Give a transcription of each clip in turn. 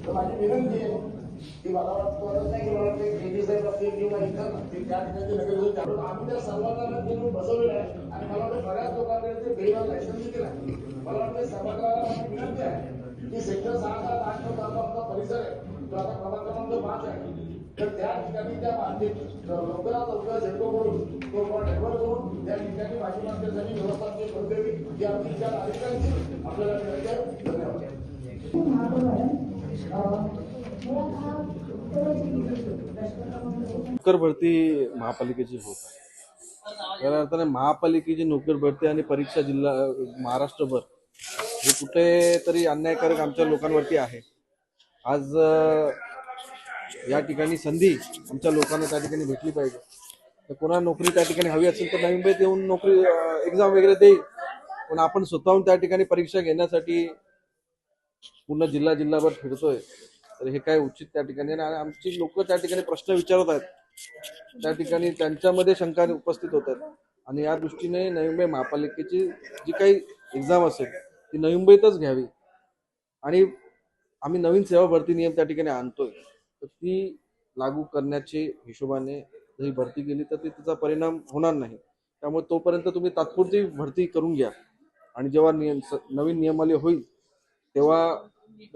माझी विनंती आहे की मला वाटतं नाही की मला ते केंद्रीय साहेब असतील किंवा इतर ते त्या ठिकाणी नगर आम्ही त्या सभागृहात घेऊन बसवलेलं आहे आणि मला वाटतं बऱ्याच लोकांकडे ते बेवा लायसन्स दिलेलं आहे. मला वाटतं सभागृहाला विनंती आहे की सेक्टर 6-7-8 आमचा परिसर आहे तो आता प्रभाग क्रमांक 5 आहे. तर त्या ठिकाणी त्या बांधीत लवकरात लवकर झेडको करून तो डेव्हलप करून त्या ठिकाणी भाजी मार्केटसाठी व्यवस्थापन करून द्यावी ही आमची इच्छा नागरिकांची आपल्याला विनंती आहे. धन्यवाद. नोकर भरती महापालिकेची होत आहे. या अर्थाने महापालिकेची नोकर भरती आणि परीक्षा जिल्हा महाराष्ट्रभर हे कुठेतरी अन्यायकारक आमच्या लोकांवरती आहे. आज या ठिकाणी संधी आमच्या लोकांना त्या ठिकाणी भेटली पाहिजे. तर कोणाला नोकरी त्या ठिकाणी हवी असेल तर नवी मुंबईत येऊन नोकरी एक्झाम वगैरे देईल, पण आपण स्वतःहून त्या ठिकाणी परीक्षा घेण्यासाठी पूर्ण जिल्हाभर फिरतोय तर हे काय उचित त्या ठिकाणी. आणि आमची लोक त्या ठिकाणी प्रश्न विचारत आहेत, त्या ठिकाणी त्यांच्यामध्ये शंका उपस्थित होत आहेत. आणि या दृष्टीने नवी मुंबई महापालिकेची जी काही एक्झाम असेल ती नवी मुंबईतच घ्यावी. आणि आम्ही नवीन सेवा भरती नियम त्या ठिकाणी आणतोय, तर ती लागू करण्याच्या हिशोबाने जरी भरती केली तर त्याचा परिणाम होणार नाही. त्यामुळे तोपर्यंत तुम्ही तात्पुरती भरती करून घ्या आणि जेव्हा नवीन नियमावली होईल तेव्हा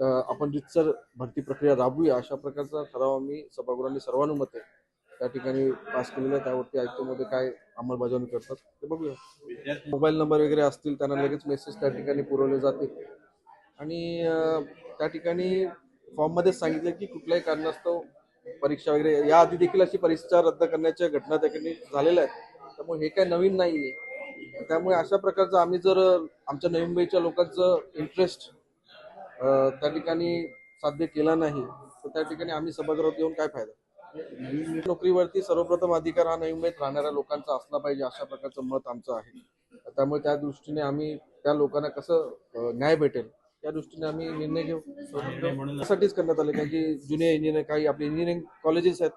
आपण रितसर भरती प्रक्रिया राबवूया, अशा प्रकारचा ठराव आम्ही सभागृहांनी सर्वानुमते त्या ठिकाणी पास केलेला आहे. त्यावरती आयुक्तांमध्ये काय अंमलबजावणी करतात ते बघूया. मोबाईल नंबर वगैरे असतील त्यांना लगेच मेसेज त्या ठिकाणी पुरवले जातील. आणि त्या ठिकाणी फॉर्ममध्येच सांगितलं की कुठल्याही कारणास्तव परीक्षा वगैरे याआधी देखील अशी परीक्षा रद्द करण्याच्या घटना त्या ठिकाणी झालेल्या आहेत. त्यामुळे हे काय नवीन नाहीये. त्यामुळे अशा प्रकारचं आम्ही जर आमच्या नवी मुंबईच्या लोकांचं इंटरेस्ट त्या ठिकाणी साध्य केला नाही तर त्या ठिकाणी आम्ही सभागृहात येऊन काय फायदा. नोकरीवरती सर्वप्रथम अधिकार हा नवी मुंबईत राहणाऱ्या लोकांचा असला पाहिजे, अशा प्रकारचं मत आमचं आहे. त्यामुळे त्या दृष्टीने आम्ही त्या लोकांना कसं न्याय भेटेल त्या दृष्टीने आम्ही निर्णय घेऊ. त्यासाठीच करण्यात आले कारण की ज्युनियर इंजिनियर काही आपले इंजिनिअरिंग कॉलेजेस आहेत,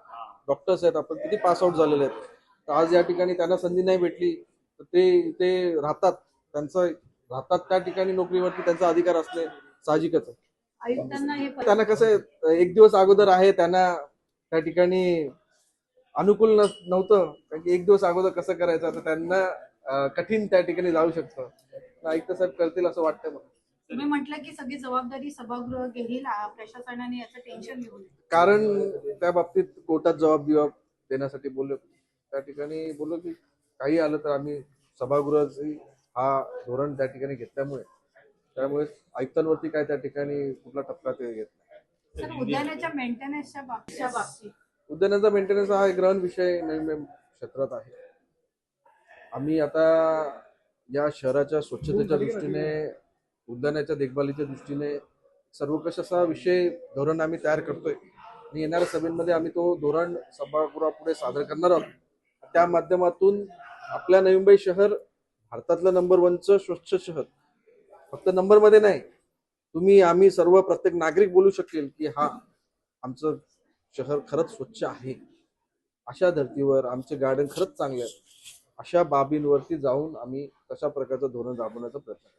डॉक्टर्स आहेत, आपण किती पास आउट झालेले आहेत. तर आज या ठिकाणी त्यांना संधी नाही भेटली तर ते राहतात, राहतात त्या ठिकाणी नोकरीवरती त्यांचा अधिकार असणे साहजिकच आहे. त्यांना कसं एक दिवस अगोदर आहे त्यांना त्या ठिकाणी अनुकूल नव्हतं कारण की एक दिवस अगोदर कसं करायचं आता त्यांना कठीण त्या ठिकाणी जाऊ शकतं. आयुक्त साहेब करतील असं वाटतं मला. तुम्ही म्हटलं की सगळी जबाबदारी सभागृह घेईल, प्रशासनाने याचं टेन्शन घेऊ नये कारण त्या बाबतीत कोर्टात जबाब देण्यासाठी बोललो. त्या ठिकाणी बोललो की काही आलं तर आम्ही सभागृहाची हा धोरण त्या ठिकाणी घेतल्यामुळे त्यामुळे आयुक्तांवरती काय त्या ठिकाणी कुठला टप्पा ते घेत नाही. सर, उद्यानाच्या मेंटेनन्सच्या बाबतीत उद्यानाचा मेंटेनन्स हा एक गहन विषय नवी क्षेत्रात आहे. आम्ही आता या शहराच्या स्वच्छतेच्या दृष्टीने उद्यानाच्या देखभालीच्या दृष्टीने सर्वकष असा विषय धोरण आम्ही तयार करतोय आणि येणाऱ्या सभेमध्ये आम्ही तो धोरण सभागृहापुढे सादर करणार आहोत. त्या माध्यमातून आपल्या नवी मुंबई शहर भारतातलं नंबर 1चं स्वच्छ शहर फक्त नंबरमध्ये नाही, तुम्ही आम्ही सर्व प्रत्येक नागरिक बोलू शकेल की हा आमचं शहर खरंच स्वच्छ आहे, अशा धर्तीवर आमचे गार्डन खरंच चांगले आहे, अशा बाबींवरती जाऊन आम्ही तशा प्रकारचं धोरण राबवण्याचा प्रयत्न करतो.